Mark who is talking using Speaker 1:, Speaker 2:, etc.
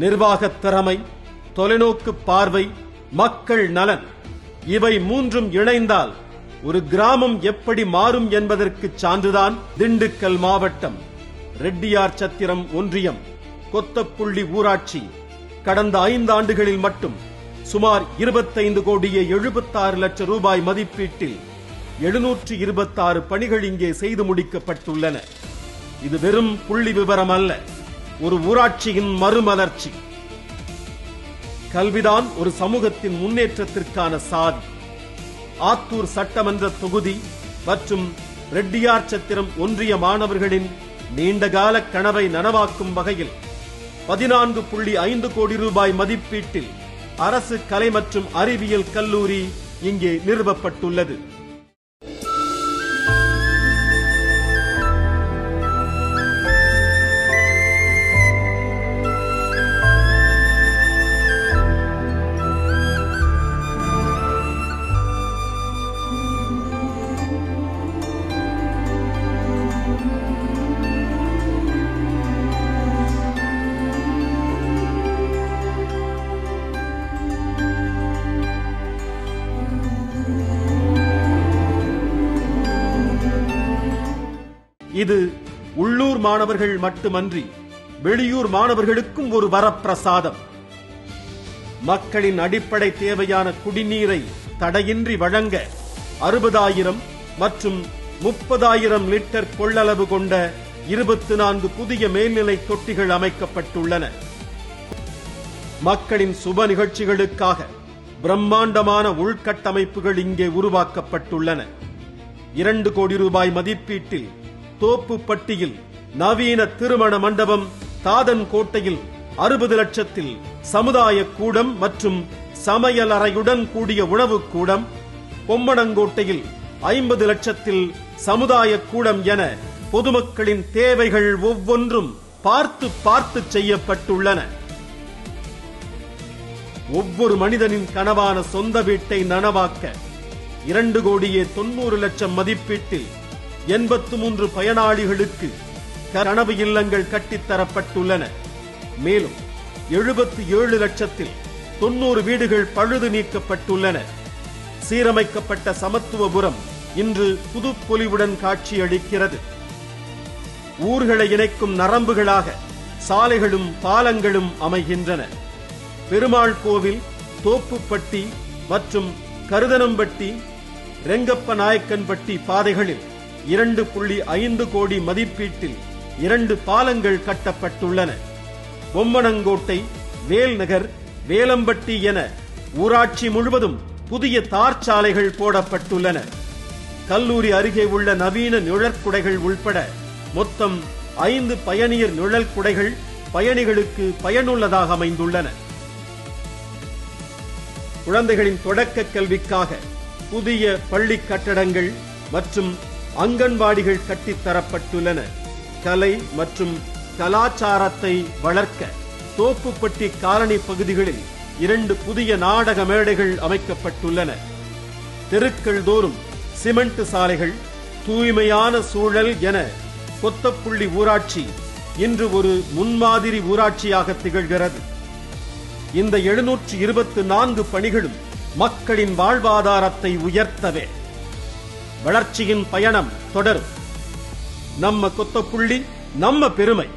Speaker 1: நிர்வாகத் திறமை, தொலைநோக்கு பார்வை, மக்கள் நலன் இவை மூன்றும் இணைந்தால் ஒரு கிராமம் எப்படி மாறும் என்பதற்கு சான்றுதான் திண்டுக்கல் மாவட்டம் ரெட்டியார் சத்திரம் ஒன்றியம் கொத்தப்புள்ளி ஊராட்சி. கடந்த 5 ஆண்டுகளில் மட்டும் சுமார் 25,76 லட்சம் ரூபாய் மதிப்பீட்டில் 726 பணிகள் இங்கே செய்து முடிக்கப்பட்டுள்ளன. இது வெறும் புள்ளி விவரம் அல்ல, ஒரு ஊராட்சியின் மறுமலர்ச்சி. கல்விதான் ஒரு சமூகத்தின் முன்னேற்றத்திற்கான சாவி. ஆத்தூர் சட்டமன்ற தொகுதி மற்றும் ரெட்டியார் சத்திரம் ஒன்றிய மாணவர்களின் நீண்டகால கனவை நனவாக்கும் வகையில் 14.5 கோடி ரூபாய் மதிப்பீட்டில் அரசு கலை மற்றும் அறிவியல் கல்லூரி இங்கே நிறுவப்பட்டுள்ளது. இது உள்ளூர் மாணவர்கள் மட்டுமன்றி வெளியூர் மாணவர்களுக்கும் ஒரு வரப்பிரசாதம். மக்களின் அடிப்படை தேவையான குடிநீரை தடையின்றி வழங்க 60,000 மற்றும் 30,000 லிட்டர் கொள்ளளவு கொண்ட 24 புதிய மேல்நிலை தொட்டிகள் அமைக்கப்பட்டுள்ளன. மக்களின் சுப நிகழ்ச்சிகளுக்காக பிரம்மாண்டமான உள்கட்டமைப்புகள் இங்கே உருவாக்கப்பட்டுள்ளன. 2 கோடி ரூபாய் மதிப்பீட்டில் தோப்புப்பட்டியில் நவீன திருமண மண்டபம், தாதன்கோட்டையில் 60 லட்சத்தில் சமுதாய கூடம் மற்றும் சமையலறையுடன் கூடிய உணவு கூடம், பொம்மணங்கோட்டையில் 50 லட்சத்தில் சமுதாய கூடம் என பொதுமக்களின் தேவைகள் ஒவ்வொன்றும் பார்த்து பார்த்து செய்யப்பட்டுள்ளன. ஒவ்வொரு மனிதனின் கனவான சொந்த வீட்டை நனவாக்க 2,90,00,000 மதிப்பீட்டில் 83 பயனாளிகளுக்கு கனவு இல்லங்கள் கட்டித்தரப்பட்டுள்ளன. மேலும் 77 லட்சத்தில் 90 வீடுகள் பழுது நீக்கப்பட்டுள்ளன. சீரமைக்கப்பட்ட சமத்துவபுரம் இன்று புதுப்பொலிவுடன் காட்சியளிக்கிறது. ஊர்களை இணைக்கும் நரம்புகளாக சாலைகளும் பாலங்களும் அமைகின்றன. பெருமாள் கோவில், தோப்புப்பட்டி மற்றும் கருதனம்பட்டி, ரெங்கப்ப நாயக்கன்பட்டி பாதைகளில் 2.5 கோடி மதிப்பீட்டில் 2 பாலங்கள் கட்டப்பட்டுள்ளன. பொம்மணங்கோட்டை, வேல்நகர், வேலம்பட்டி என ஊராட்சி முழுவதும் புதிய தார் சாலைகள் போடப்பட்டுள்ளன. கல்லூரி அருகே உள்ள நவீன நிழற்குடைகள் உள்பட மொத்தம் 5 பயணியர் நிழல் குடைகள் பயணிகளுக்கு பயனுள்ளதாக அமைந்துள்ளன. குழந்தைகளின் தொடக்க கல்விக்காக புதிய பள்ளி கட்டடங்கள் மற்றும் அங்கன்வாடிகள் கட்டித்தரப்பட்டுள்ளன. கலை மற்றும் கலாச்சாரத்தை வளர்க்க தோப்புப்பட்டி காலனி பகுதிகளில் 2 புதிய நாடக மேடைகள் அமைக்கப்பட்டுள்ளன. தெருக்கள் தோறும் சிமெண்ட் சாலைகள், தூய்மையான சூழல் என கொத்தப்புள்ளி ஊராட்சி இன்று ஒரு முன்மாதிரி ஊராட்சியாக திகழ்கிறது. இந்த 724 பணிகளும் மக்களின் வாழ்வாதாரத்தை உயர்த்தவே. வளர்ச்சியின் பயணம் தொடரும். நம்ம கொத்தப்புள்ளி, நம்ம பெருமை.